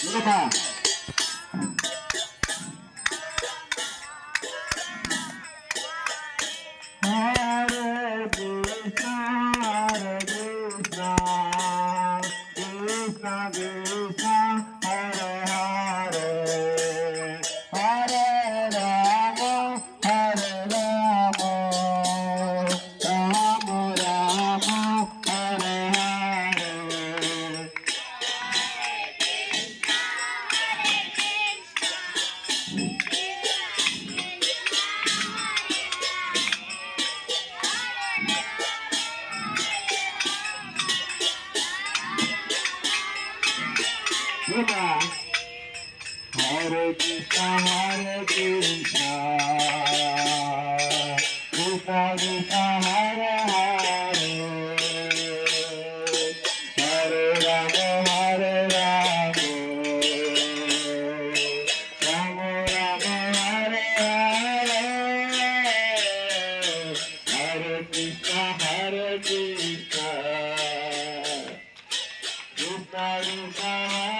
লেখা হরে কৃষ্ণ কৃষ্ণ কৃষ্ণ হরে হরে হরে রাম হরে Ram Ram Ram Hare Hare Buddha. Hare Krishna, Krishna Krishna, Hare Hare, Hare Rama, Hare Rama, Rama Rama, Hare Hare, Hare Krishna, Krishna Krishna, Hare